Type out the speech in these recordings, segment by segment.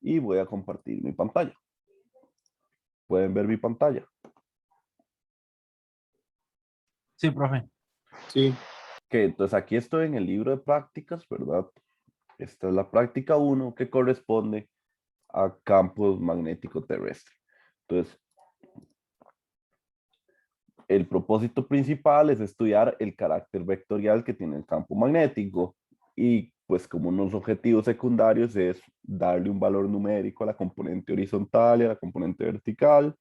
y voy a compartir mi pantalla. ¿Pueden ver mi pantalla? Sí, profe. Sí. Ok, entonces aquí estoy en el libro de prácticas, ¿verdad? Esta es la práctica 1 que corresponde a campos magnéticos terrestres. Entonces, el propósito principal es estudiar el carácter vectorial que tiene el campo magnético y pues como unos objetivos secundarios es darle un valor numérico a la componente horizontal y a la componente vertical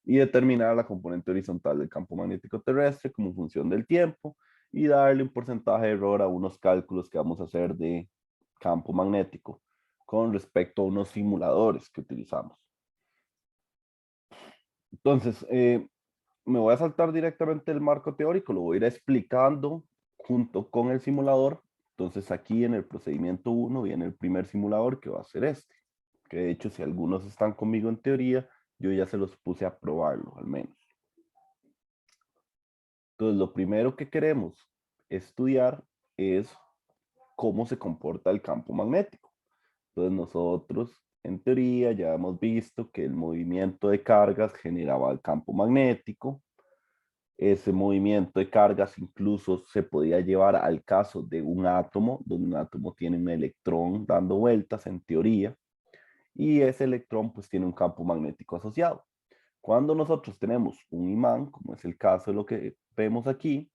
y determinar la componente horizontal del campo magnético terrestre como función del tiempo y darle un porcentaje de error a unos cálculos que vamos a hacer de campo magnético con respecto a unos simuladores que utilizamos. Entonces, me voy a saltar directamente el marco teórico, lo voy a ir explicando junto con el simulador. Entonces aquí en el procedimiento 1 viene el primer simulador que va a ser este. Que de hecho si algunos están conmigo en teoría, yo ya se los puse a probarlo al menos. Entonces lo primero que queremos estudiar es cómo se comporta el campo magnético. Entonces nosotros en teoría ya hemos visto que el movimiento de cargas generaba el campo magnético. Ese movimiento de cargas incluso se podía llevar al caso de un átomo, donde un átomo tiene un electrón dando vueltas en teoría, y ese electrón pues tiene un campo magnético asociado. Cuando nosotros tenemos un imán, como es el caso de lo que vemos aquí,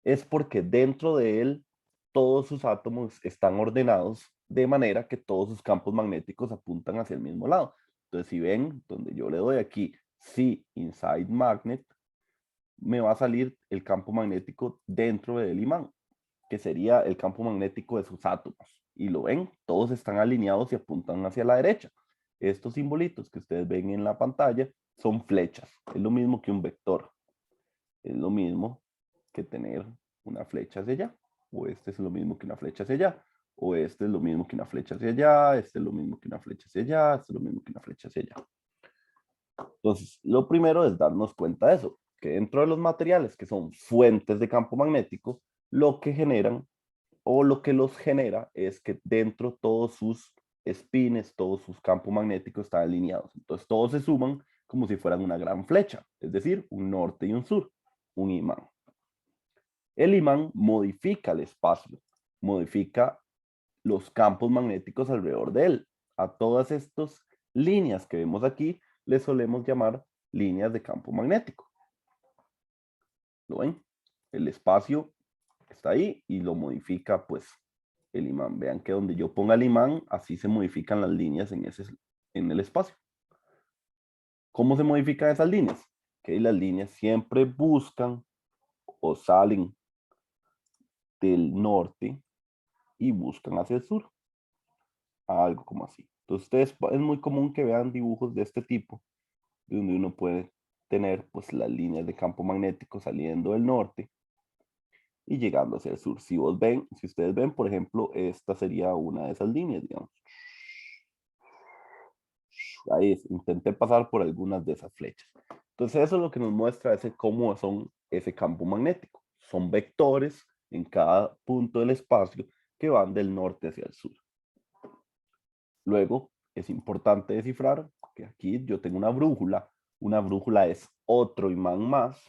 es porque dentro de él todos sus átomos están ordenados de manera que todos sus campos magnéticos apuntan hacia el mismo lado. Entonces si ven, donde yo le doy aquí, sí, inside magnet, me va a salir el campo magnético dentro del imán, que sería el campo magnético de sus átomos. Y lo ven, todos están alineados y apuntan hacia la derecha. Estos simbolitos que ustedes ven en la pantalla son flechas. Es lo mismo que un vector. Es lo mismo que tener una flecha hacia allá. O este es lo mismo que una flecha hacia allá. O este es lo mismo que una flecha hacia allá. Este es lo mismo que una flecha hacia allá. Este es lo mismo que una flecha hacia allá. Entonces, lo primero es darnos cuenta de eso, que dentro de los materiales que son fuentes de campo magnético, lo que generan o lo que los genera es que dentro todos sus espines, todos sus campos magnéticos están alineados. Entonces, todos se suman como si fueran una gran flecha, es decir, un norte y un sur, un imán. El imán modifica el espacio, modifica los campos magnéticos alrededor de él. A todas estas líneas que vemos aquí le solemos llamar líneas de campo magnético. ¿Lo ven? El espacio está ahí y lo modifica pues el imán. Vean que donde yo ponga el imán, así se modifican las líneas en el espacio. ¿Cómo se modifican esas líneas? Que las líneas siempre buscan o salen del norte y buscan hacia el sur. Algo como así. Entonces, ustedes, es muy común que vean dibujos de este tipo, donde uno puede tener pues las líneas de campo magnético saliendo del norte y llegando hacia el sur. Si vos ven, si ustedes ven, por ejemplo, esta sería una de esas líneas, digamos. Ahí es, intenté pasar por algunas de esas flechas. Entonces eso es lo que nos muestra cómo son ese campo magnético. Son vectores en cada punto del espacio que van del norte hacia el sur. Luego es importante descifrar que aquí yo tengo una brújula. Una brújula es otro imán más.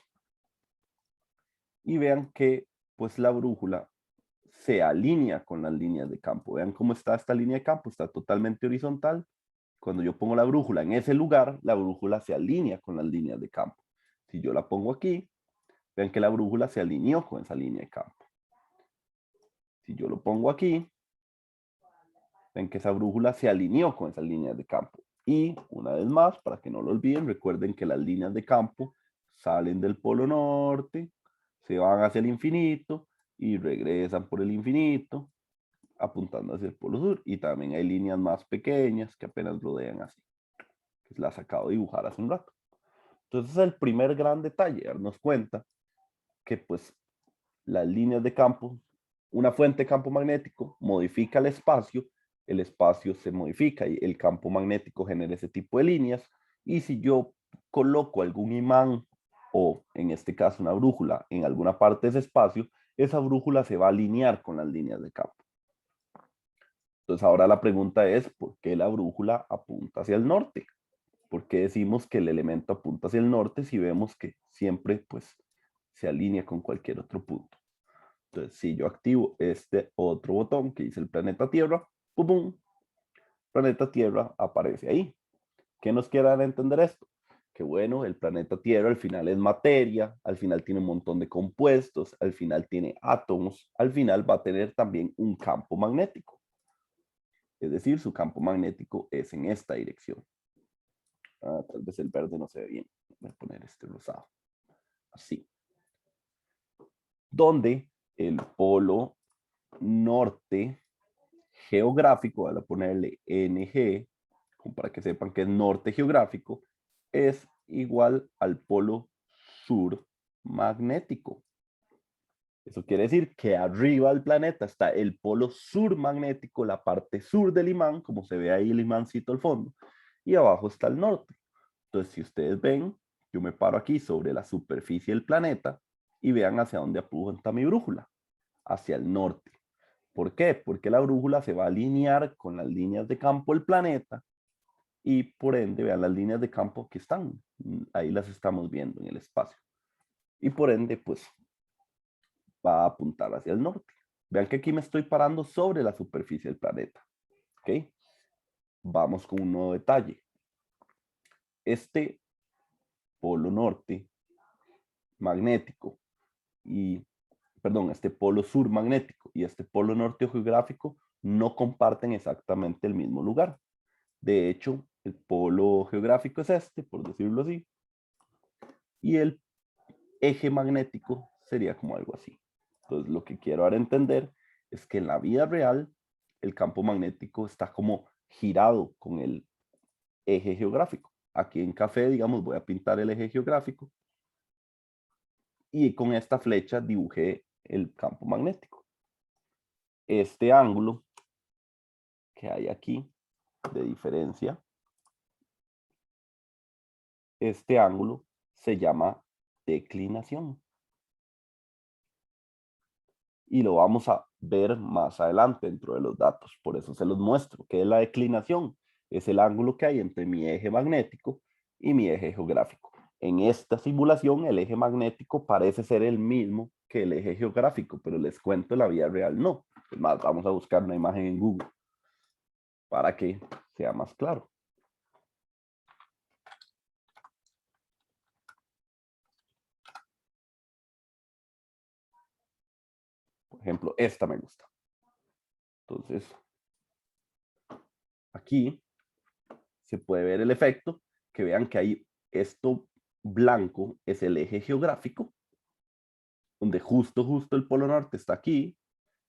Y vean que pues la brújula se alinea con las líneas de campo. Vean cómo está esta línea de campo. Está totalmente horizontal. Cuando yo pongo la brújula en ese lugar, la brújula se alinea con las líneas de campo. Si yo la pongo aquí, vean que la brújula se alineó con esa línea de campo. Si yo lo pongo aquí, ven que esa brújula se alineó con esas líneas de campo. Y una vez más, para que no lo olviden, recuerden que las líneas de campo salen del polo norte, se van hacia el infinito y regresan por el infinito, apuntando hacia el polo sur. Y también hay líneas más pequeñas que apenas rodean así, que las acabo de dibujar hace un rato. Entonces, el primer gran detalle, darnos cuenta que pues las líneas de campo, una fuente de campo magnético modifica el espacio se modifica y el campo magnético genera ese tipo de líneas. Y si yo coloco algún imán o en este caso una brújula en alguna parte de ese espacio, esa brújula se va a alinear con las líneas de campo. Entonces ahora la pregunta es, ¿por qué la brújula apunta hacia el norte? ¿Por qué decimos que el elemento apunta hacia el norte si vemos que siempre pues se alinea con cualquier otro punto? Entonces, si yo activo este otro botón que dice el planeta Tierra, ¡pum! ¡Pum! Planeta Tierra aparece ahí. ¿Qué nos quiere dar a entender esto? Que bueno, el planeta Tierra al final es materia, al final tiene un montón de compuestos, al final tiene átomos, al final va a tener también un campo magnético. Es decir, su campo magnético es en esta dirección. Tal vez el verde no se ve bien. Voy a poner este rosado. Así. Donde el polo norte geográfico, voy a ponerle NG, para que sepan que es norte geográfico, es igual al polo sur magnético. Eso quiere decir que arriba del planeta está el polo sur magnético, la parte sur del imán, como se ve ahí el imancito al fondo, y abajo está el norte. Entonces, si ustedes ven, yo me paro aquí sobre la superficie del planeta y vean hacia dónde apunta mi brújula, hacia el norte. ¿Por qué? Porque la brújula se va a alinear con las líneas de campo del planeta y por ende, vean las líneas de campo que están, ahí las estamos viendo en el espacio. Y por ende, pues va a apuntar hacia el norte. Vean que aquí me estoy parando sobre la superficie del planeta. ¿Ok? Vamos con un nuevo detalle. Este polo norte magnético este polo sur magnético y este polo norte geográfico no comparten exactamente el mismo lugar. De hecho, el polo geográfico es este, por decirlo así, y el eje magnético sería como algo así. Entonces, lo que quiero ahora entender es que en la vida real, el campo magnético está como girado con el eje geográfico. Aquí en café, digamos, voy a pintar el eje geográfico y con esta flecha dibujé el campo magnético. Este ángulo que hay aquí de diferencia, este ángulo se llama declinación. Y lo vamos a ver más adelante dentro de los datos. Por eso se los muestro. ¿Qué es la declinación? Es el ángulo que hay entre mi eje magnético y mi eje geográfico. En esta simulación, el eje magnético parece ser el mismo que el eje geográfico, pero les cuento, la vida real no. Es más, vamos a buscar una imagen en Google para que sea más claro. Por ejemplo, esta me gusta. Entonces, aquí se puede ver el efecto, que vean que hay esto blanco es el eje geográfico, donde justo el polo norte está aquí,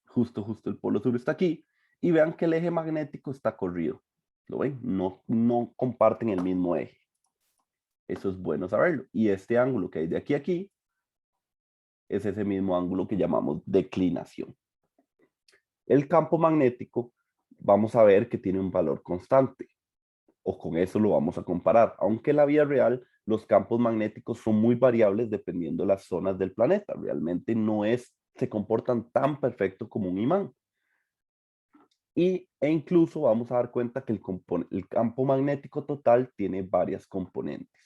justo el polo sur está aquí, y vean que el eje magnético está corrido. ¿Lo ven? No comparten el mismo eje. Eso es bueno saberlo. Y este ángulo que hay de aquí a aquí es ese mismo ángulo que llamamos declinación. El campo magnético, vamos a ver que tiene un valor constante, o con eso lo vamos a comparar, aunque en la vida real los campos magnéticos son muy variables dependiendo de las zonas del planeta. Realmente se comportan tan perfecto como un imán. E incluso vamos a dar cuenta que el campo magnético total tiene varias componentes.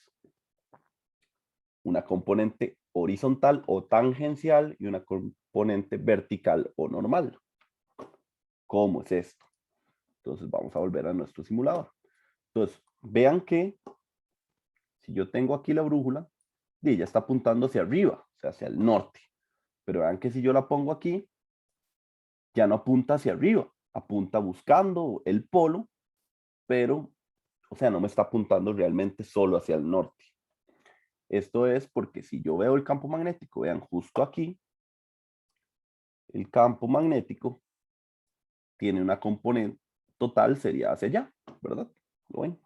Una componente horizontal o tangencial y una componente vertical o normal. ¿Cómo es esto? Entonces vamos a volver a nuestro simulador. Entonces, vean que si yo tengo aquí la brújula, ella está apuntando hacia arriba, o sea, hacia el norte. Pero vean que si yo la pongo aquí, ya no apunta hacia arriba, apunta buscando el polo, pero, o sea, no me está apuntando realmente solo hacia el norte. Esto es porque si yo veo el campo magnético, vean justo aquí, el campo magnético tiene una componente total, sería hacia allá, ¿verdad? ¿Lo ven?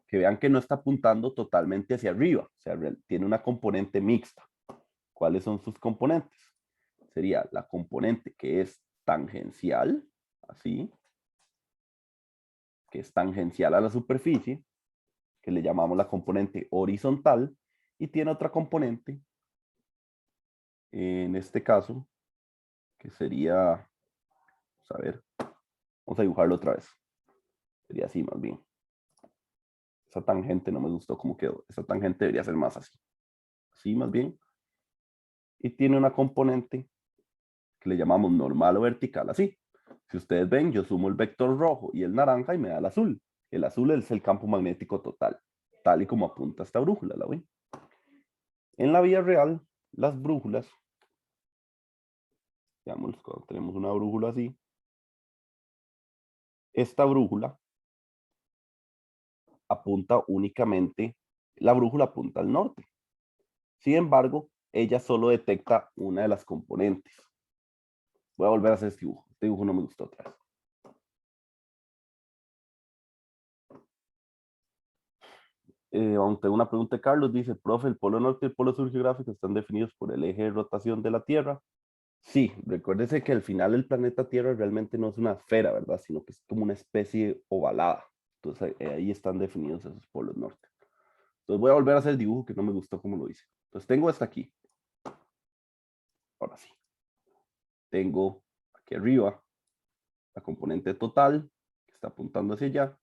Que vean que no está apuntando totalmente hacia arriba, o sea, tiene una componente mixta. ¿Cuáles son sus componentes? Sería la componente que es tangencial, así, que es tangencial a la superficie, que le llamamos la componente horizontal, y tiene otra componente, en este caso, que sería, vamos a ver, Vamos a dibujarlo otra vez. Sería así más bien. Esa tangente no me gustó cómo quedó. Esa tangente debería ser más así. Así más bien. Y tiene una componente que le llamamos normal o vertical, así. Si ustedes ven, yo sumo el vector rojo y el naranja y me da el azul. El azul es el campo magnético total, tal y como apunta esta brújula, ¿la ven? En la vida real, las brújulas, digamos, cuando tenemos una brújula así, esta brújula apunta únicamente, la brújula apunta al norte. Sin embargo, ella solo detecta una de las componentes. Voy a volver a hacer este dibujo. Este dibujo no me gustó otra vez. Aunque una pregunta de Carlos dice, profe, ¿el polo norte y el polo sur geográfico están definidos por el eje de rotación de la Tierra? Sí, recuérdese que al final el planeta Tierra realmente no es una esfera, ¿verdad? Sino que es como una especie ovalada. Entonces ahí están definidos esos polos norte. Entonces voy a volver a hacer el dibujo que no me gustó como lo hice. Entonces tengo hasta aquí. Ahora sí. Tengo aquí arriba la componente total que está apuntando hacia allá.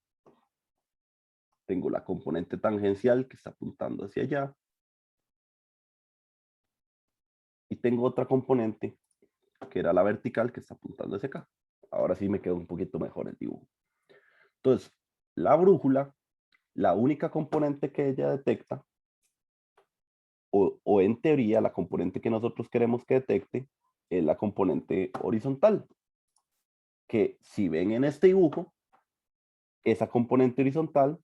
Tengo la componente tangencial que está apuntando hacia allá. Y tengo otra componente que era la vertical que está apuntando hacia acá. Ahora sí me quedó un poquito mejor el dibujo. Entonces, la brújula, la única componente que ella detecta, o en teoría la componente que nosotros queremos que detecte, es la componente horizontal. Que si ven en este dibujo, esa componente horizontal,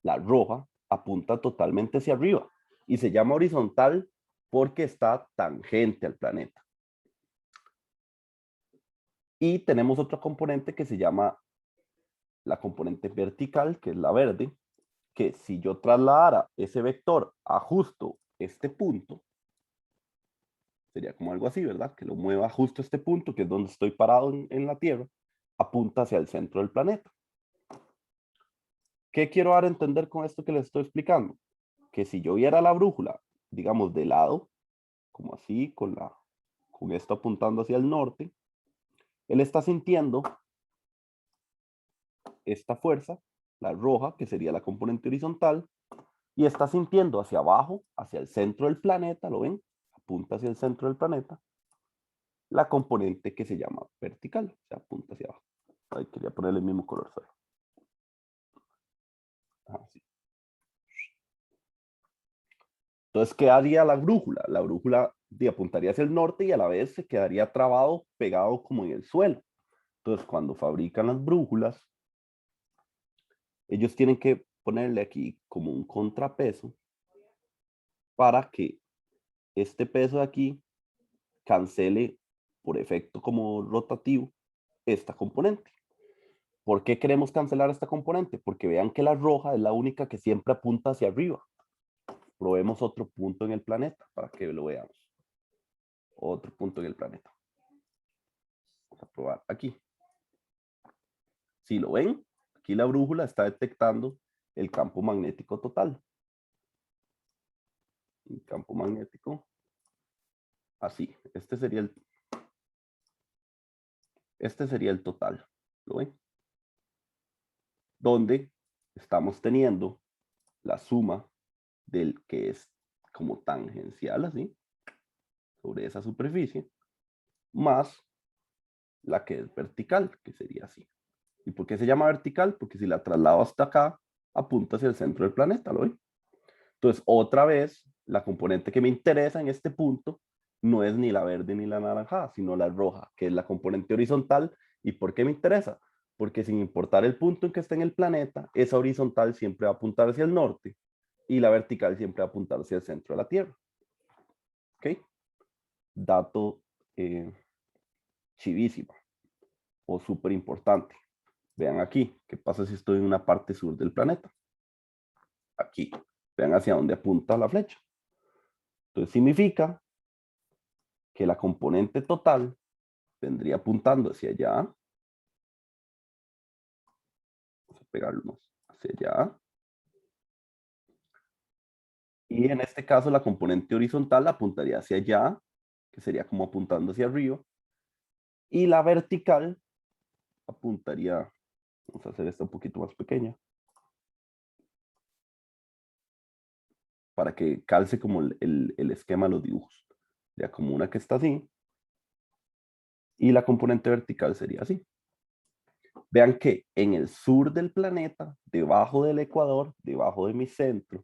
la roja, apunta totalmente hacia arriba. Y se llama horizontal porque está tangente al planeta. Y tenemos otra componente que se llama la componente vertical, que es la verde, que si yo trasladara ese vector a justo este punto, sería como algo así, ¿verdad? Que lo mueva justo a este punto, que es donde estoy parado en la Tierra, apunta hacia el centro del planeta. ¿Qué quiero dar a entender con esto que les estoy explicando? Que si yo viera la brújula, digamos, de lado, como así, con esto apuntando hacia el norte, él está sintiendo esta fuerza, la roja, que sería la componente horizontal, y está sintiendo hacia abajo, hacia el centro del planeta, ¿lo ven? Apunta hacia el centro del planeta, la componente que se llama vertical, o sea, apunta hacia abajo. Ahí quería ponerle el mismo color solo. Así. Entonces, ¿qué haría la brújula? La brújula apuntaría hacia el norte y a la vez se quedaría trabado, pegado como en el suelo. Entonces, cuando fabrican las brújulas, ellos tienen que ponerle aquí como un contrapeso para que este peso de aquí cancele por efecto como rotativo esta componente. ¿Por qué queremos cancelar esta componente? Porque vean que la roja es la única que siempre apunta hacia arriba. Probemos otro punto en el planeta para que lo veamos. Otro punto en el planeta. Vamos a probar aquí. Si lo ven, aquí la brújula está detectando el campo magnético total. El campo magnético, así. Este sería el total. ¿Lo ven? Donde estamos teniendo la suma del que es como tangencial, así, sobre esa superficie, más la que es vertical, que sería así. ¿Y por qué se llama vertical? Porque si la traslado hasta acá, apunta hacia el centro del planeta, ¿lo ven? Entonces, otra vez, la componente que me interesa en este punto no es ni la verde ni la naranja, sino la roja, que es la componente horizontal. ¿Y por qué me interesa? Porque sin importar el punto en que esté en el planeta, esa horizontal siempre va a apuntar hacia el norte y la vertical siempre va a apuntar hacia el centro de la Tierra. ¿Ok? Dato chivísimo o súper importante. Vean aquí, ¿qué pasa si estoy en una parte sur del planeta? Aquí, vean hacia dónde apunta la flecha. Entonces significa que la componente total vendría apuntando hacia allá. Vamos a pegarlo más hacia allá. Y en este caso la componente horizontal apuntaría hacia allá, que sería como apuntando hacia arriba. Y la vertical apuntaría, vamos a hacer esta un poquito más pequeña, para que calce como el esquema de los dibujos. Ya como una que está así, y la componente vertical sería así. Vean que en el sur del planeta, debajo del ecuador, debajo de mi centro,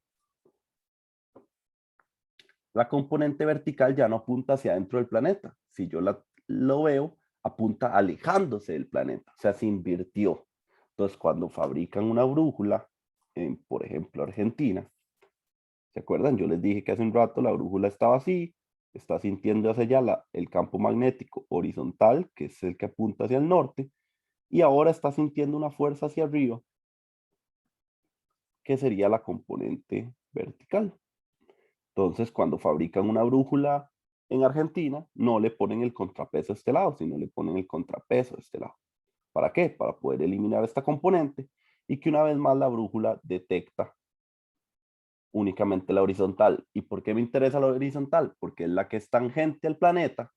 la componente vertical ya no apunta hacia adentro del planeta. Si yo lo veo, apunta alejándose del planeta, o sea, se invirtió. Entonces, cuando fabrican una brújula, en, por ejemplo, Argentina, ¿se acuerdan? Yo les dije que hace un rato la brújula estaba así, está sintiendo hacia allá el campo magnético horizontal, que es el que apunta hacia el norte, y ahora está sintiendo una fuerza hacia arriba, que sería la componente vertical. Entonces, cuando fabrican una brújula en Argentina, no le ponen el contrapeso a este lado, sino le ponen el contrapeso a este lado. ¿Para qué? Para poder eliminar esta componente y que una vez más la brújula detecta únicamente la horizontal. ¿Y por qué me interesa la horizontal? Porque es la que es tangente al planeta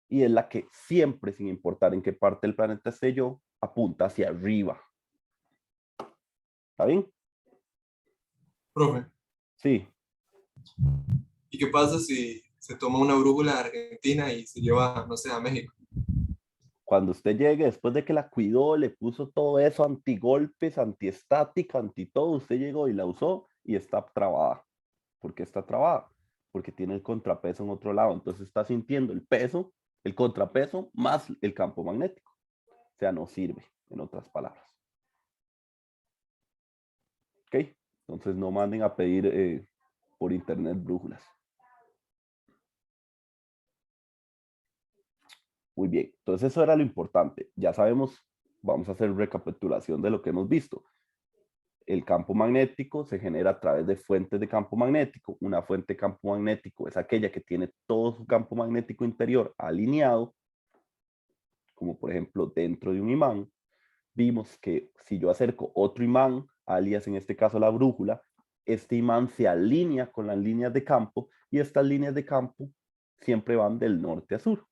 y es la que siempre, sin importar en qué parte del planeta esté yo, apunta hacia arriba. ¿Está bien? Profe, Sí. ¿y qué pasa si se toma una brújula de Argentina y se lleva, no sé, a México? Cuando usted llegue, después de que la cuidó, le puso todo eso, antigolpes, antiestática, anti todo, usted llegó y la usó y está trabada. ¿Por qué está trabada? Porque tiene el contrapeso en otro lado. Entonces está sintiendo el peso, el contrapeso, más el campo magnético. O sea, no sirve, en otras palabras. ¿Ok? Entonces no manden a pedir por internet brújulas. Muy bien. Entonces eso era lo importante. Ya sabemos, vamos a hacer recapitulación de lo que hemos visto. El campo magnético se genera a través de fuentes de campo magnético. Una fuente de campo magnético es aquella que tiene todo su campo magnético interior alineado, como por ejemplo dentro de un imán. Vimos que si yo acerco otro imán, alias en este caso la brújula, este imán se alinea con las líneas de campo y estas líneas de campo siempre van del norte a sur.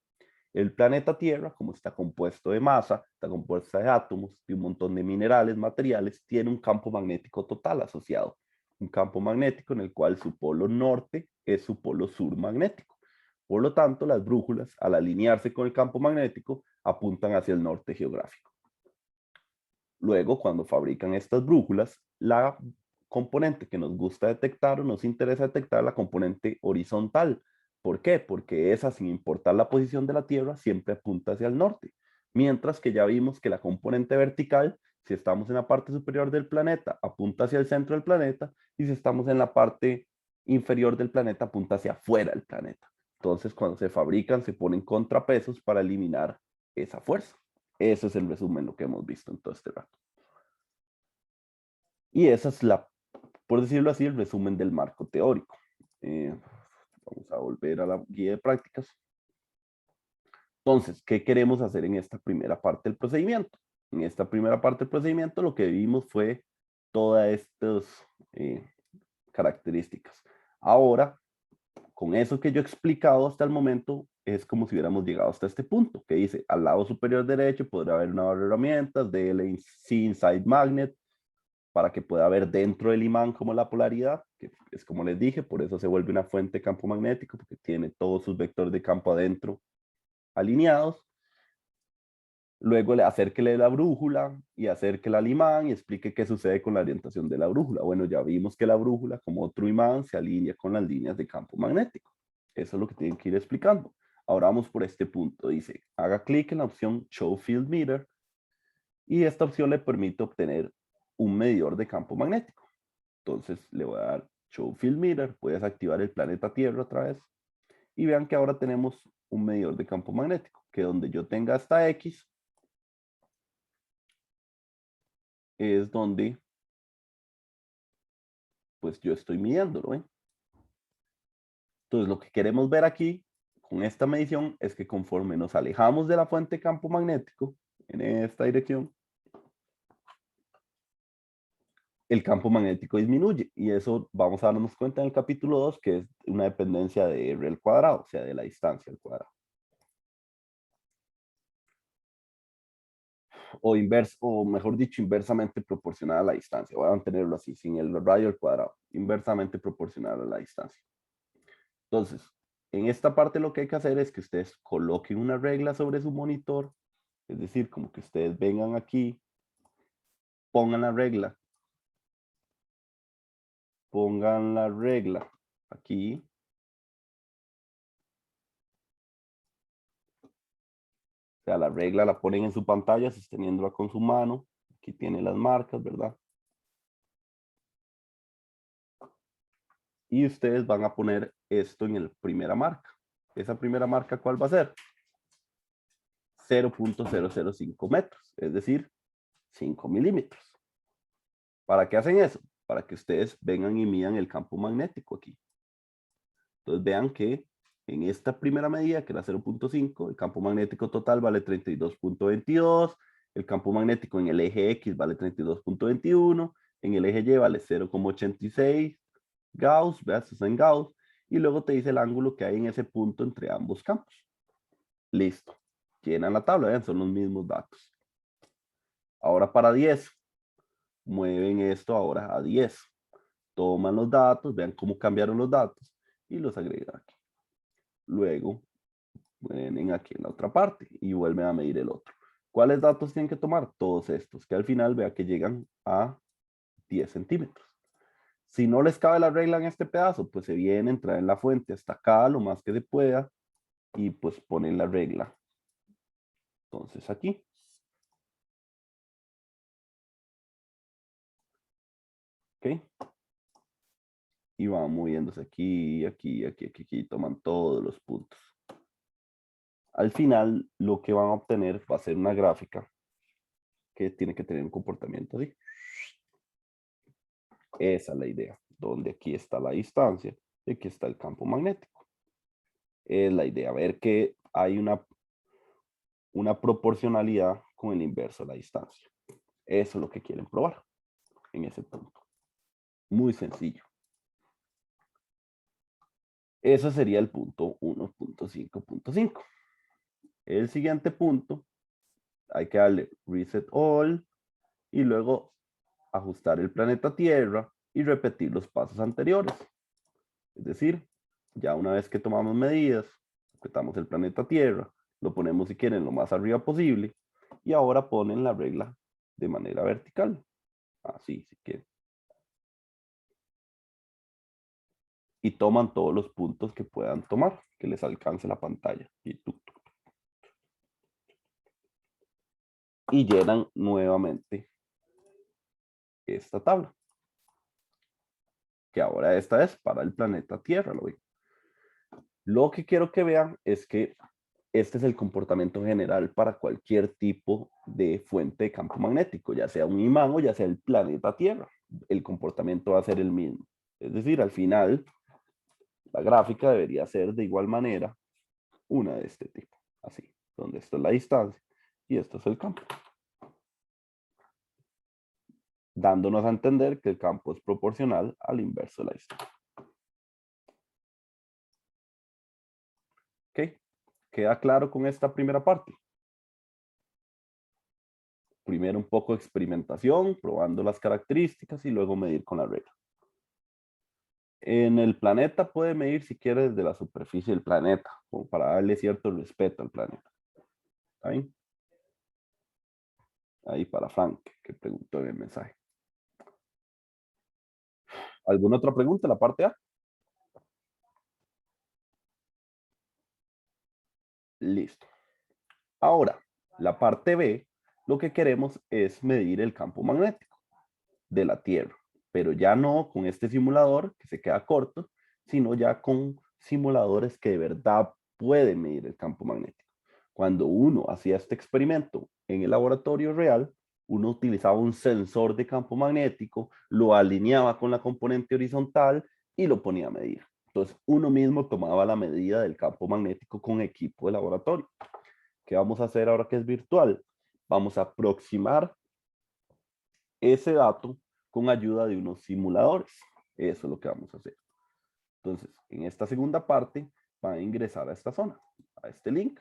El planeta Tierra, como está compuesto de masa, está compuesto de átomos, de un montón de minerales, materiales, tiene un campo magnético total asociado. Un campo magnético en el cual su polo norte es su polo sur magnético. Por lo tanto, las brújulas, al alinearse con el campo magnético, apuntan hacia el norte geográfico. Luego, cuando fabrican estas brújulas, la componente que nos gusta detectar o nos interesa detectar es la componente horizontal. ¿Por qué? Porque esa, sin importar la posición de la Tierra, siempre apunta hacia el norte. Mientras que ya vimos que la componente vertical, si estamos en la parte superior del planeta, apunta hacia el centro del planeta, y si estamos en la parte inferior del planeta, apunta hacia afuera del planeta. Entonces, cuando se fabrican, se ponen contrapesos para eliminar esa fuerza. Eso es el resumen, lo que hemos visto en todo este rato. Y esa es por decirlo así, el resumen del marco teórico. Vamos a volver a la guía de prácticas. Entonces, ¿qué queremos hacer en esta primera parte del procedimiento? En esta primera parte del procedimiento lo que vimos fue todas estas características. Ahora, con eso que yo he explicado hasta el momento, es como si hubiéramos llegado hasta este punto, que dice, al lado superior derecho podrá haber una barra de herramientas, DLC Inside Magnet, para que pueda ver dentro del imán como la polaridad, que es como les dije, por eso se vuelve una fuente de campo magnético, porque tiene todos sus vectores de campo adentro alineados. Luego acérquele la brújula y acérquela al imán y explique qué sucede con la orientación de la brújula. Bueno, ya vimos que la brújula, como otro imán, se alinea con las líneas de campo magnético. Eso es lo que tienen que ir explicando. Ahora vamos por este punto. Dice, haga clic en la opción Show Field Meter y esta opción le permite obtener un medidor de campo magnético. Entonces le voy a dar Show Field Meter, puedes activar el planeta Tierra otra vez y vean que ahora tenemos un medidor de campo magnético, que donde yo tenga hasta X es donde pues yo estoy midiéndolo, ¿eh? Entonces lo que queremos ver aquí con esta medición es que conforme nos alejamos de la fuente de campo magnético en esta dirección, el campo magnético disminuye y eso vamos a darnos cuenta en el capítulo 2 que es una dependencia de R al cuadrado, o sea, de la distancia al cuadrado. o inverso, o mejor dicho, inversamente proporcional a la distancia. Voy a mantenerlo así, sin el radio al cuadrado, inversamente proporcional a la distancia. Entonces, en esta parte lo que hay que hacer es que ustedes coloquen una regla sobre su monitor, es decir, como que ustedes vengan aquí, pongan la regla aquí. O sea, la regla la ponen en su pantalla sosteniéndola con su mano. Aquí tiene las marcas, ¿verdad? Y ustedes van a poner esto en la primera marca. ¿Esa primera marca cuál va a ser? 0.005 metros, es decir, 5 milímetros. ¿Para qué hacen eso? Para que ustedes vengan y midan el campo magnético aquí. Entonces vean que en esta primera medida, que era 0.5, el campo magnético total vale 32.22, el campo magnético en el eje X vale 32.21, en el eje Y vale 0.86 Gauss, veas, esto está en Gauss, y luego te dice el ángulo que hay en ese punto entre ambos campos. Listo. Llenan la tabla, vean, son los mismos datos. Ahora para 10, mueven esto ahora a 10. Toman los datos, vean cómo cambiaron los datos y los agregan aquí. Luego, vienen aquí en la otra parte y vuelven a medir el otro. ¿Cuáles datos tienen que tomar? Todos estos, que al final vea que llegan a 10 centímetros. Si no les cabe la regla en este pedazo, pues se vienen, traen la fuente hasta acá lo más que se pueda y pues ponen la regla. Entonces aquí. ¿Ok? Y van moviéndose aquí, aquí, aquí, aquí, aquí, toman todos los puntos. Al final, lo que van a obtener va a ser una gráfica que tiene que tener un comportamiento así. Esa es la idea, donde aquí está la distancia y aquí está el campo magnético. Es la idea, ver que hay una proporcionalidad con el inverso de la distancia. Eso es lo que quieren probar en ese punto. Muy sencillo. Eso sería el punto 1.5.5. El siguiente punto, hay que darle reset all y luego ajustar el planeta Tierra y repetir los pasos anteriores. Es decir, ya una vez que tomamos medidas, apretamos el planeta Tierra, lo ponemos si quieren lo más arriba posible y ahora ponen la regla de manera vertical. Así, si quieren. Y toman todos los puntos que puedan tomar, que les alcance la pantalla. Y llenan nuevamente esta tabla. Que ahora esta es para el planeta Tierra, ¿lo ven? Lo que quiero que vean es que este es el comportamiento general para cualquier tipo de fuente de campo magnético, ya sea un imán o ya sea el planeta Tierra. El comportamiento va a ser el mismo. Es decir, al final, la gráfica debería ser de igual manera una de este tipo. Así, donde esto es la distancia y esto es el campo. Dándonos a entender que el campo es proporcional al inverso de la distancia. ¿Ok? ¿Queda claro con esta primera parte? Primero un poco de experimentación, probando las características y luego medir con la regla. En el planeta puede medir si quiere desde la superficie del planeta, como para darle cierto respeto al planeta. ¿Está bien? Ahí para Frank, que preguntó en el mensaje. ¿Alguna otra pregunta en la parte A? Listo. Ahora, la parte B, lo que queremos es medir el campo magnético de la Tierra, pero ya no con este simulador que se queda corto, sino ya con simuladores que de verdad pueden medir el campo magnético. Cuando uno hacía este experimento en el laboratorio real, uno utilizaba un sensor de campo magnético, lo alineaba con la componente horizontal y lo ponía a medir. Entonces, uno mismo tomaba la medida del campo magnético con equipo de laboratorio. ¿Qué vamos a hacer ahora que es virtual? Vamos a aproximar ese dato con ayuda de unos simuladores. Eso es lo que vamos a hacer. Entonces, en esta segunda parte, van a ingresar a esta zona, a este link.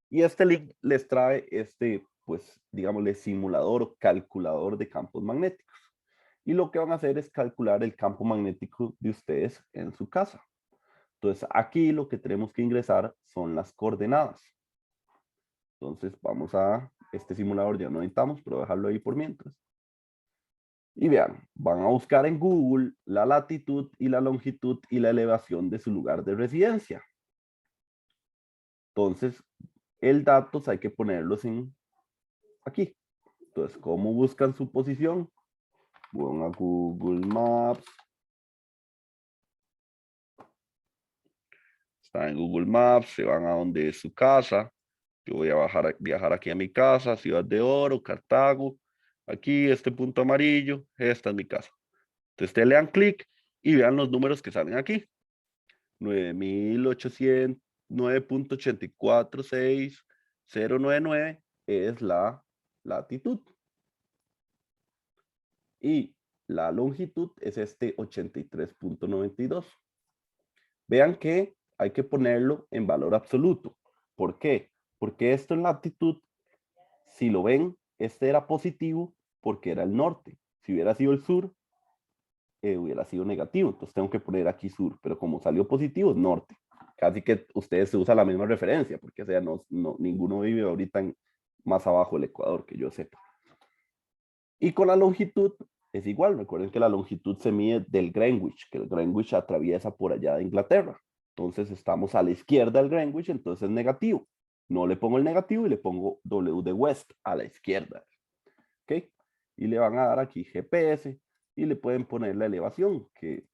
Y este link les trae este pues, digámosle, simulador o calculador de campos magnéticos. Y lo que van a hacer es calcular el campo magnético de ustedes en su casa. Entonces, aquí lo que tenemos que ingresar son las coordenadas. Entonces, vamos a, este simulador ya no necesitamos, pero dejarlo ahí por mientras. Y vean, van a buscar en Google la latitud y la longitud y la elevación de su lugar de residencia. Entonces, el datos hay que ponerlos en aquí. Entonces, ¿cómo buscan su posición? Van a Google Maps. Está en Google Maps, se van a donde es su casa. Yo voy a viajar aquí a mi casa, Ciudad de Oro, Cartago. Aquí, este punto amarillo, esta es mi casa. Entonces, ustedes le dan clic y vean los números que salen aquí. 9.800, 9.846.099 es la latitud. Y la longitud es este 83.92. Vean que hay que ponerlo en valor absoluto. ¿Por qué? Porque esto en latitud, si lo ven, este era positivo porque era el norte. Si hubiera sido el sur, hubiera sido negativo. Entonces tengo que poner aquí sur, pero como salió positivo es norte. Casi que ustedes se usan la misma referencia, porque o sea, ninguno vive ahorita más abajo del Ecuador, que yo sepa. Y con la longitud es igual. Recuerden que la longitud se mide del Greenwich, que el Greenwich atraviesa por allá de Inglaterra. Entonces estamos a la izquierda del Greenwich, entonces es negativo. No le pongo el negativo y le pongo W de West a la izquierda. ¿Ok? Y le van a dar aquí GPS y le pueden poner la elevación, que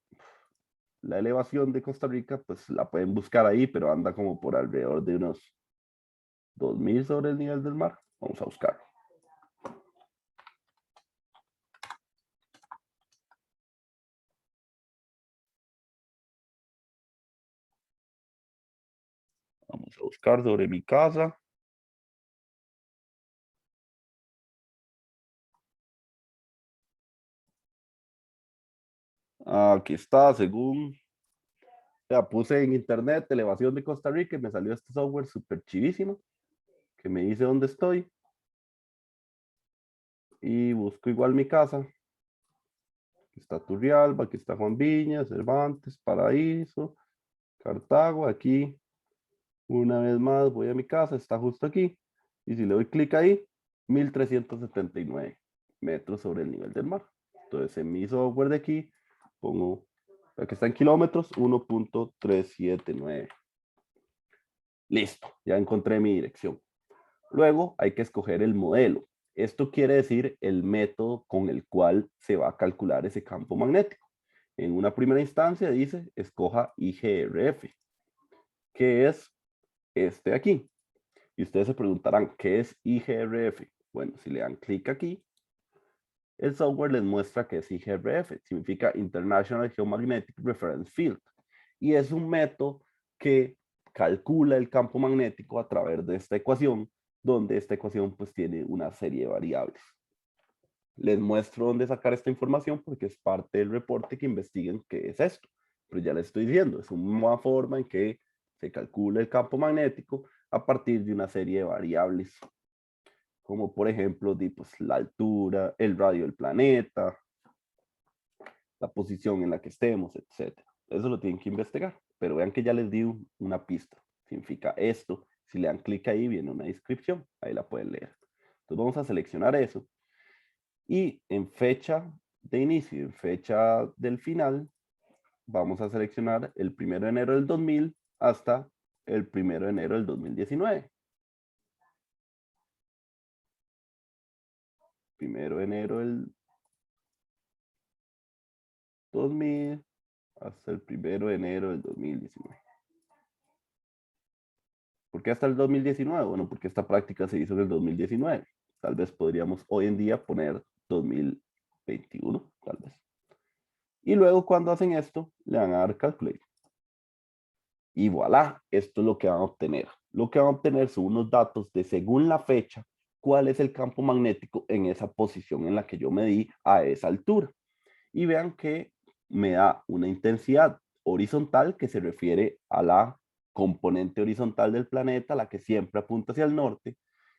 la elevación de Costa Rica, pues la pueden buscar ahí, pero anda como por alrededor de unos 2.000 sobre el nivel del mar. Vamos a buscarlo. Vamos a buscar sobre mi casa. Aquí está, según ya puse en internet elevación de Costa Rica y me salió este software súper chivísimo que me dice dónde estoy. Y busco igual mi casa. Aquí está Turrialba, aquí está Juan Viña, Cervantes, Paraíso, Cartago. Aquí, una vez más, voy a mi casa, está justo aquí. Y si le doy clic ahí, 1.379 metros sobre el nivel del mar. Entonces, en mi software de aquí, pongo, aquí está en kilómetros, 1.379. Listo, ya encontré mi dirección. Luego hay que escoger el modelo. Esto quiere decir el método con el cual se va a calcular ese campo magnético. En una primera instancia dice, escoja IGRF, que es este aquí. Y ustedes se preguntarán, ¿qué es IGRF? Bueno, si le dan clic aquí, el software les muestra que es IGRF. Significa International Geomagnetic Reference Field. Y es un método que calcula el campo magnético a través de esta ecuación, donde esta ecuación pues tiene una serie de variables. Les muestro dónde sacar esta información porque es parte del reporte que investiguen qué es esto. Pero ya les estoy diciendo, es una forma en que se calcula el campo magnético a partir de una serie de variables, como por ejemplo pues, la altura, el radio del planeta, la posición en la que estemos, etc. Eso lo tienen que investigar, pero vean que ya les di una pista. Significa esto. Si le dan clic ahí, viene una descripción. Ahí la pueden leer. Entonces vamos a seleccionar eso. Y en fecha de inicio y en fecha del final, vamos a seleccionar el 1 de enero del 2000 hasta el 1 de enero del 2019. 1 de enero del 2000 hasta el 1 de enero del 2019. ¿Por qué hasta el 2019? Bueno, porque esta práctica se hizo en el 2019. Tal vez podríamos hoy en día poner 2021, tal vez. Y luego cuando hacen esto, le van a dar Calculate. Y voilà, esto es lo que van a obtener. Lo que van a obtener son unos datos de según la fecha, cuál es el campo magnético en esa posición en la que yo medí a esa altura. Y vean que me da una intensidad horizontal que se refiere a la componente horizontal del planeta, la que siempre apunta hacia el norte,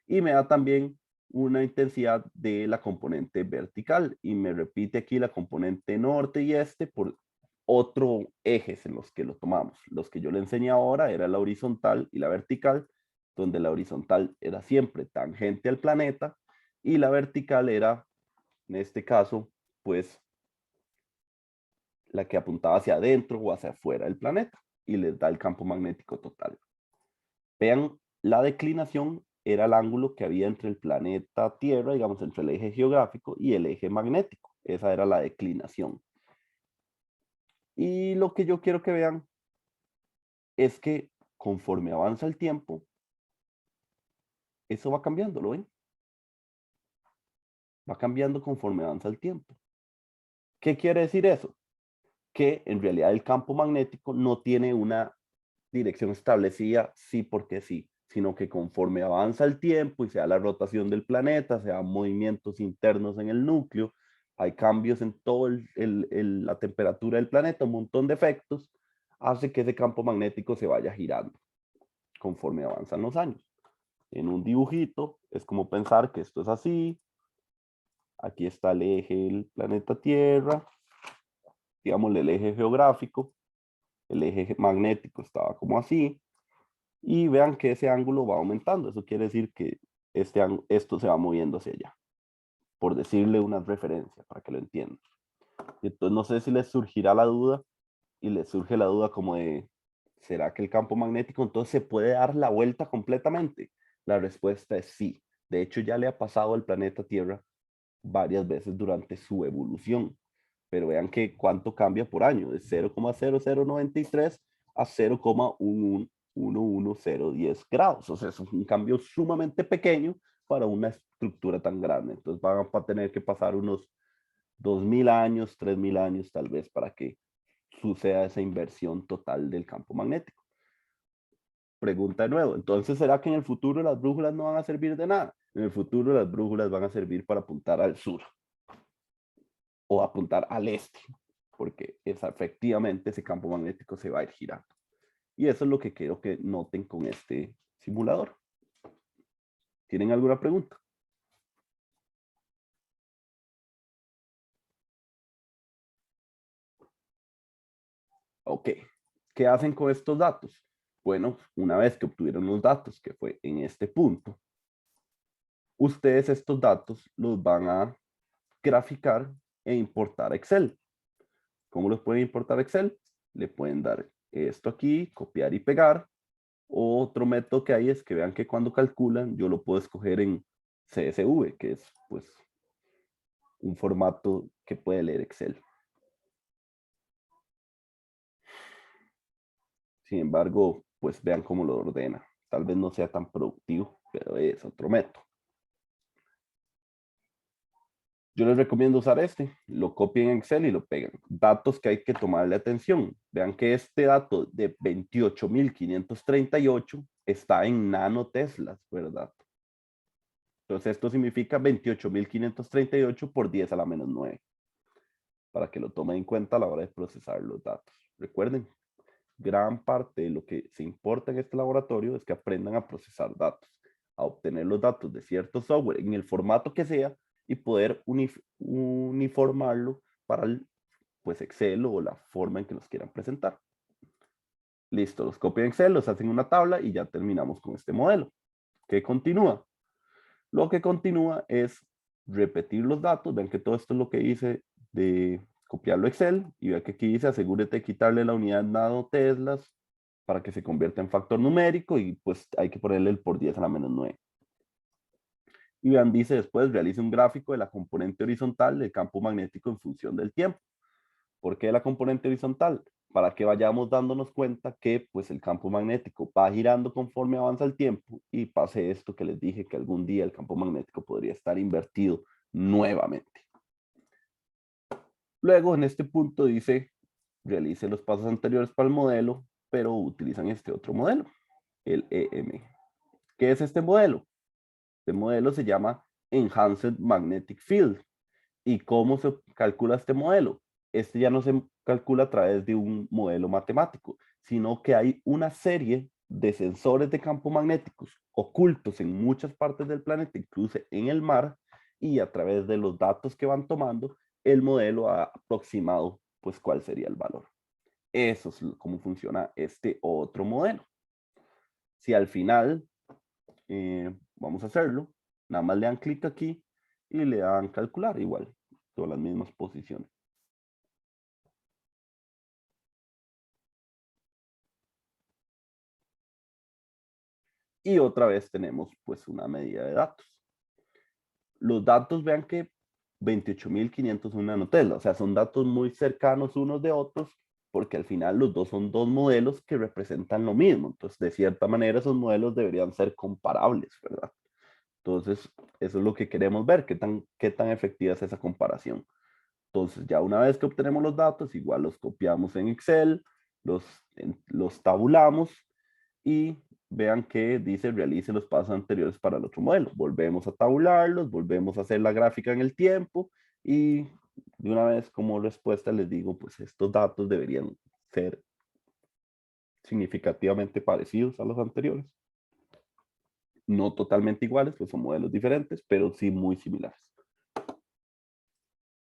y me da también una intensidad de la componente vertical y me repite aquí la componente norte y este por otro ejes en los que lo tomamos. Los que yo le enseñé ahora era la horizontal y la vertical, donde la horizontal era siempre tangente al planeta y la vertical era, en este caso, pues la que apuntaba hacia adentro o hacia afuera del planeta y les da el campo magnético total. Vean, la declinación era el ángulo que había entre el planeta Tierra, digamos, entre el eje geográfico y el eje magnético. Esa era la declinación. Y lo que yo quiero que vean es que conforme avanza el tiempo, eso va cambiando, ¿lo ven? Va cambiando conforme avanza el tiempo. ¿Qué quiere decir eso? Que en realidad el campo magnético no tiene una dirección establecida sí porque sí, sino que conforme avanza el tiempo y sea la rotación del planeta, sea movimientos internos en el núcleo, hay cambios en toda la temperatura del planeta, un montón de efectos, hace que ese campo magnético se vaya girando conforme avanzan los años. En un dibujito es como pensar que esto es así, aquí está el eje del planeta Tierra, digamos el eje geográfico, el eje magnético estaba como así, y vean que ese ángulo va aumentando. Eso quiere decir que esto se va moviendo hacia allá, por decirle una referencia para que lo entiendan. Y entonces no sé si les surgirá la duda y les surge la duda como de, ¿será que el campo magnético entonces se puede dar la vuelta completamente? La respuesta es sí. De hecho, ya le ha pasado al planeta Tierra varias veces durante su evolución. Pero vean que cuánto cambia por año, de 0,0093 a 0,1110 grados. O sea, es un cambio sumamente pequeño para una estructura tan grande. Entonces van a tener que pasar unos 2000 años, 3000 años tal vez para que suceda esa inversión total del campo magnético. Pregunta de nuevo, entonces, ¿será que en el futuro las brújulas no van a servir de nada? En el futuro las brújulas van a servir para apuntar al sur o apuntar al este, porque efectivamente ese campo magnético se va a ir girando. Y eso es lo que quiero que noten con este simulador. ¿Tienen alguna pregunta? Ok, ¿qué hacen con estos datos? Bueno, una vez que obtuvieron los datos, que fue en este punto, ustedes estos datos los van a graficar e importar a Excel. ¿Cómo los pueden importar a Excel? Le pueden dar esto aquí, copiar y pegar. Otro método que hay es que vean que cuando calculan, yo lo puedo escoger en CSV, que es pues un formato que puede leer Excel. Sin embargo, pues vean cómo lo ordena. Tal vez no sea tan productivo, pero es otro método. Yo les recomiendo usar este. Lo copian en Excel y lo pegan. Datos que hay que tomarle atención. Vean que este dato de 28.538 está en nanoteslas, ¿verdad? Entonces esto significa 28.538 por 10 a la menos 9. Para que lo tomen en cuenta a la hora de procesar los datos. Recuerden, gran parte de lo que se importa en este laboratorio es que aprendan a procesar datos, a obtener los datos de cierto software en el formato que sea y poder uniformarlo para el, pues Excel o la forma en que los quieran presentar. Listo, los copian en Excel, los hacen una tabla y ya terminamos con este modelo. ¿Qué continúa? Lo que continúa es repetir los datos. Ven que todo esto es lo que hice de copiarlo a Excel y vean que aquí dice asegúrate de quitarle la unidad nanoteslas para que se convierta en factor numérico y pues hay que ponerle el por 10 a la menos 9. Y vean, dice después, realice un gráfico de la componente horizontal del campo magnético en función del tiempo. ¿Por qué la componente horizontal? Para que vayamos dándonos cuenta que pues el campo magnético va girando conforme avanza el tiempo y pase esto que les dije que algún día el campo magnético podría estar invertido nuevamente. Luego en este punto dice realice los pasos anteriores para el modelo, pero utilizan este otro modelo, el EM. ¿Qué es este modelo? Este modelo se llama Enhanced Magnetic Field. ¿Y cómo se calcula este modelo? Este ya no se calcula a través de un modelo matemático, sino que hay una serie de sensores de campo magnéticos ocultos en muchas partes del planeta, incluso en el mar, y a través de los datos que van tomando, el modelo ha aproximado pues cuál sería el valor. Eso es cómo funciona este otro modelo. Si al final vamos a hacerlo, nada más le dan clic aquí y le dan calcular igual, todas las mismas posiciones. Y otra vez tenemos pues una medida de datos. Los datos, vean que 28.501 nanotesla, o sea, son datos muy cercanos unos de otros, porque al final los dos son dos modelos que representan lo mismo. Entonces, de cierta manera, esos modelos deberían ser comparables, ¿verdad? Entonces, eso es lo que queremos ver, qué tan efectiva es esa comparación. Entonces, ya una vez que obtenemos los datos, igual los copiamos en Excel, los tabulamos y vean que dice realice los pasos anteriores para el otro modelo. Volvemos a tabularlos, volvemos a hacer la gráfica en el tiempo y de una vez como respuesta les digo, pues estos datos deberían ser significativamente parecidos a los anteriores. No totalmente iguales, pues son modelos diferentes, pero sí muy similares.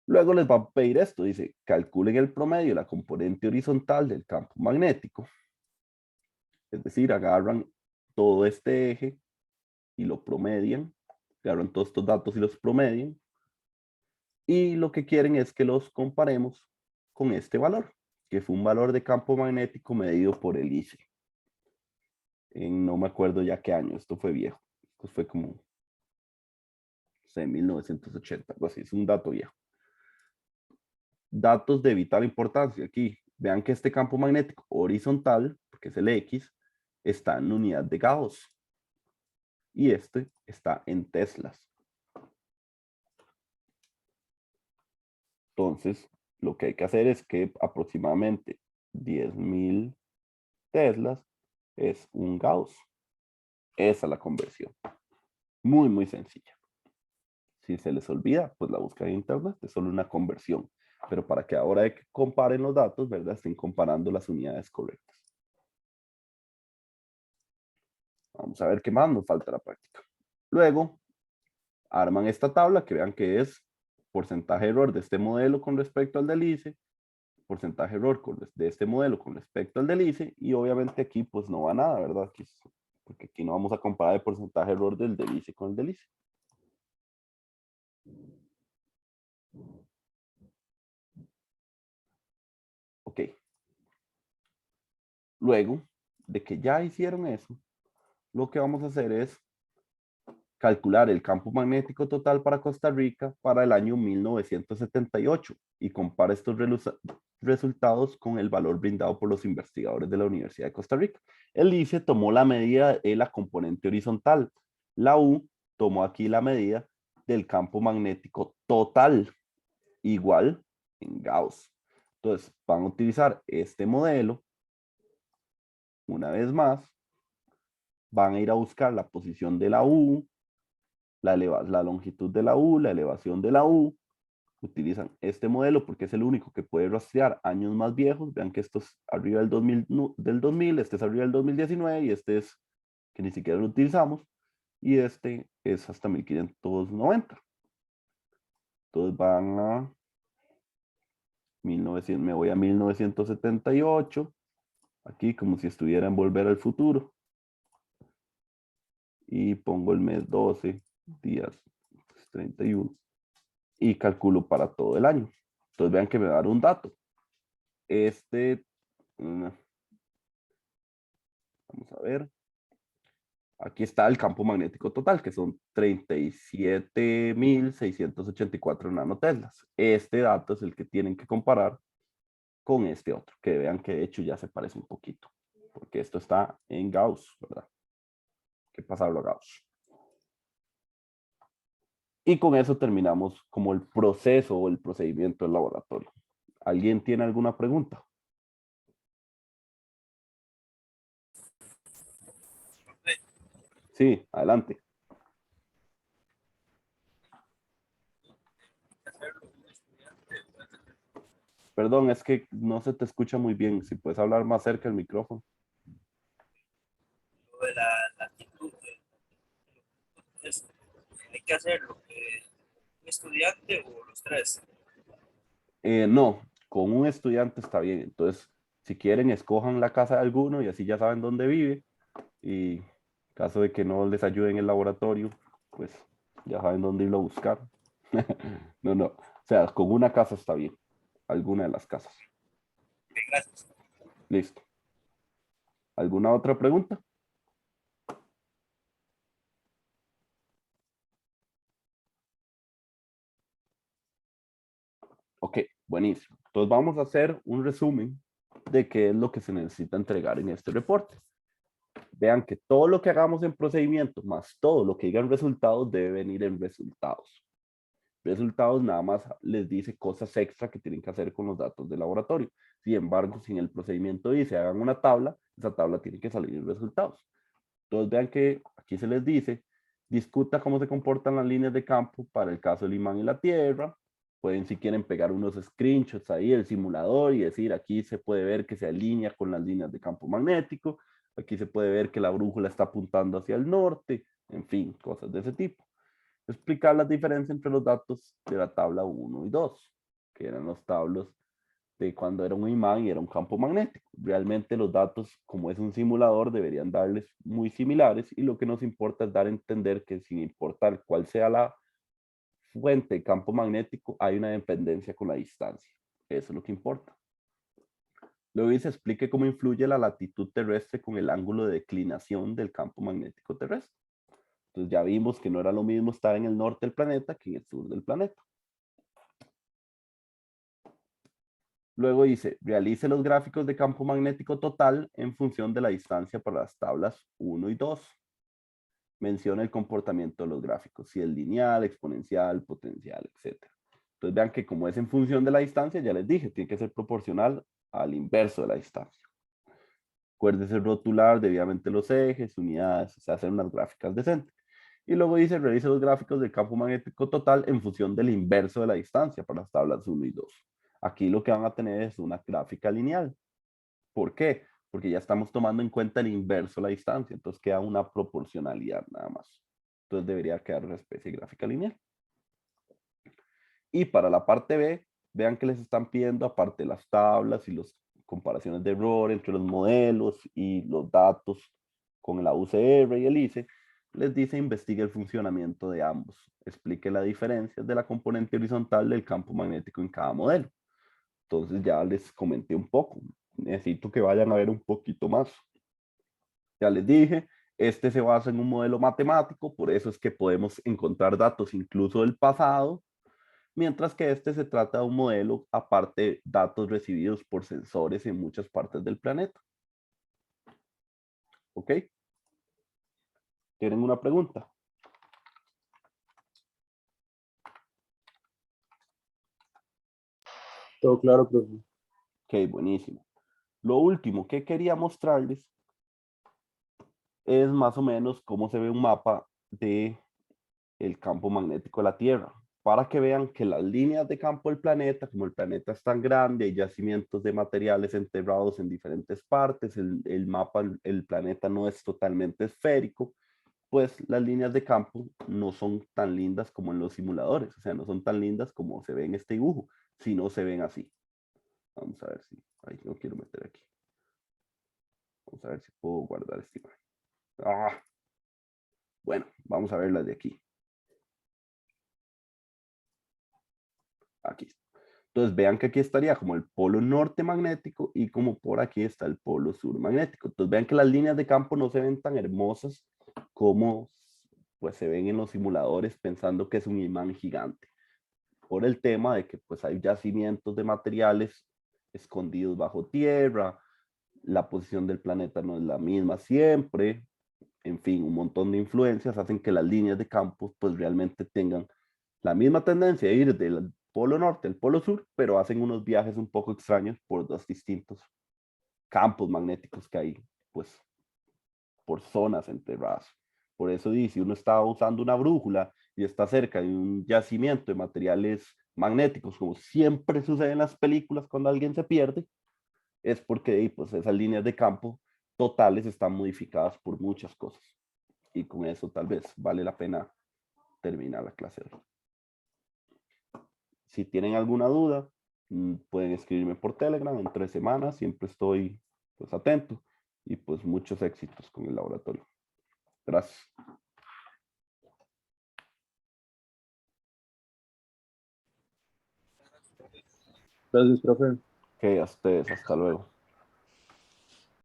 Luego les va a pedir esto, dice, calculen el promedio de la componente horizontal del campo magnético. Es decir, agarran todo este eje y lo promedian, agarran todos estos datos y los promedian, y lo que quieren es que los comparemos con este valor, que fue un valor de campo magnético medido por el ICE. No me acuerdo ya qué año, esto fue viejo, esto fue como, no sé, 1980, algo así, es un dato viejo. Datos de vital importancia aquí, vean que este campo magnético horizontal, porque es el X, está en unidad de Gauss, y este está en teslas. Entonces, lo que hay que hacer es que aproximadamente 10.000 teslas es un Gauss. Esa es la conversión. Muy, muy sencilla. Si se les olvida, pues la búsqueda en internet es solo una conversión. Pero para que ahora de que comparen los datos, ¿verdad? Estén comparando las unidades correctas. Vamos a ver qué más nos falta la práctica. Luego, arman esta tabla que vean que es porcentaje de error de este modelo con respecto al del ICE, porcentaje de error de este modelo con respecto al del ICE, y obviamente aquí pues no va nada, ¿verdad? Aquí, porque aquí no vamos a comparar el porcentaje de error del ICE con el del ICE. Ok. Luego de que ya hicieron eso, lo que vamos a hacer es calcular el campo magnético total para Costa Rica para el año 1978 y compara estos resultados con el valor brindado por los investigadores de la Universidad de Costa Rica. El ICE tomó la medida de la componente horizontal. La U tomó aquí la medida del campo magnético total, igual en Gauss. Entonces, van a utilizar este modelo. Una vez más, van a ir a buscar la posición de la U, la longitud de la U, la elevación de la U. Utilizan este modelo porque es el único que puede rastrear años más viejos. Vean que esto es arriba del 2000, este es arriba del 2019 y este es que ni siquiera lo utilizamos. Y este es hasta 1590. Entonces van a 1900, me voy a 1978, aquí como si estuviera en Volver al Futuro. Y pongo el mes 12, días 31. Y calculo para todo el año. Entonces vean que me va a dar un dato. Vamos a ver. Aquí está el campo magnético total, que son 37.684 nanoteslas. Este dato es el que tienen que comparar con este otro, que vean que de hecho ya se parece un poquito, porque esto está en Gauss, ¿verdad? Hay que pasarlo a Gauss. Y con eso terminamos como el proceso o el procedimiento del laboratorio. ¿Alguien tiene alguna pregunta? Sí, adelante. Perdón, es que no se te escucha muy bien. Si puedes hablar más cerca del micrófono. que hacerlo un estudiante o los tres? No, con un estudiante está bien. Entonces, si quieren, escojan la casa de alguno y así ya saben dónde vive. Y en caso de que no les ayude en el laboratorio, pues ya saben dónde irlo a buscar. No, no. O sea, con una casa está bien. Alguna de las casas. Ok, gracias. Listo. ¿Alguna otra pregunta? Ok, buenísimo. Entonces vamos a hacer un resumen de qué es lo que se necesita entregar en este reporte. Vean que todo lo que hagamos en procedimiento más todo lo que diga en resultados debe venir en resultados. Resultados nada más les dice cosas extra que tienen que hacer con los datos del laboratorio. Sin embargo, si en el procedimiento dice hagan una tabla, esa tabla tiene que salir en resultados. Entonces vean que aquí se les dice, discuta cómo se comportan las líneas de campo para el caso del imán y la Tierra. Pueden, si quieren, pegar unos screenshots ahí del simulador y decir, aquí se puede ver que se alinea con las líneas de campo magnético. Aquí se puede ver que la brújula está apuntando hacia el norte. En fin, cosas de ese tipo. Explicar las diferencias entre los datos de la tabla 1 y 2, que eran los tablos de cuando era un imán y era un campo magnético. Realmente los datos, como es un simulador, deberían darles muy similares y lo que nos importa es dar a entender que sin importar cuál sea la fuente de campo magnético, hay una dependencia con la distancia. Eso es lo que importa. Luego dice, explique cómo influye la latitud terrestre con el ángulo de declinación del campo magnético terrestre. Entonces ya vimos que no era lo mismo estar en el norte del planeta que en el sur del planeta. Luego dice, realice los gráficos de campo magnético total en función de la distancia para las tablas 1 y 2. Menciona el comportamiento de los gráficos, si es lineal, exponencial, potencial, etc. Entonces vean que como es en función de la distancia, ya les dije, tiene que ser proporcional al inverso de la distancia. Acuérdese rotular debidamente los ejes, unidades, o sea, hacer unas gráficas decentes. Y luego dice, realice los gráficos del campo magnético total en función del inverso de la distancia para las tablas 1 y 2. Aquí lo que van a tener es una gráfica lineal. ¿Por qué? Porque ya estamos tomando en cuenta el inverso de la distancia, entonces queda una proporcionalidad nada más. Entonces debería quedar una especie de gráfica lineal. Y para la parte B, vean que les están pidiendo, aparte de las tablas y las comparaciones de error entre los modelos y los datos con la UCR y el ICE, les dice investigue el funcionamiento de ambos. Explique la diferencia de la componente horizontal del campo magnético en cada modelo. Entonces ya les comenté un poco. Necesito que vayan a ver un poquito más. Ya les dije, este se basa en un modelo matemático, por eso es que podemos encontrar datos incluso del pasado, mientras que este se trata de un modelo aparte datos recibidos por sensores en muchas partes del planeta. ¿Ok? ¿Tienen una pregunta? Todo claro, profe. Ok, buenísimo. Lo último que quería mostrarles es más o menos cómo se ve un mapa de el campo magnético de la Tierra, para que vean que las líneas de campo del planeta, como el planeta es tan grande, hay yacimientos de materiales enterrados en diferentes partes, el mapa, el planeta no es totalmente esférico, pues las líneas de campo no son tan lindas como en los simuladores, o sea, no son tan lindas como se ve en este dibujo, si no se ven así. Vamos a ver si, ahí no quiero meter aquí. Vamos a ver si puedo guardar esta imagen. Ah, bueno, vamos a verlas de aquí. Aquí. Entonces vean que aquí estaría como el polo norte magnético y como por aquí está el polo sur magnético. Entonces vean que las líneas de campo no se ven tan hermosas como pues se ven en los simuladores pensando que es un imán gigante. Por el tema de que pues hay yacimientos de materiales escondidos bajo tierra, la posición del planeta no es la misma siempre, en fin, un montón de influencias hacen que las líneas de campo pues realmente tengan la misma tendencia a ir del polo norte al polo sur, pero hacen unos viajes un poco extraños por dos distintos campos magnéticos que hay, pues, por zonas enterradas. Por eso, si uno está usando una brújula y está cerca de un yacimiento de materiales magnéticos, como siempre sucede en las películas cuando alguien se pierde, es porque pues, esas líneas de campo totales están modificadas por muchas cosas. Y con eso tal vez vale la pena termina la clase de hoy. Si tienen alguna duda, pueden escribirme por Telegram en 3 semanas, siempre estoy pues atento y pues muchos éxitos con el laboratorio. Gracias. Gracias, profe. Ok, a ustedes, hasta luego.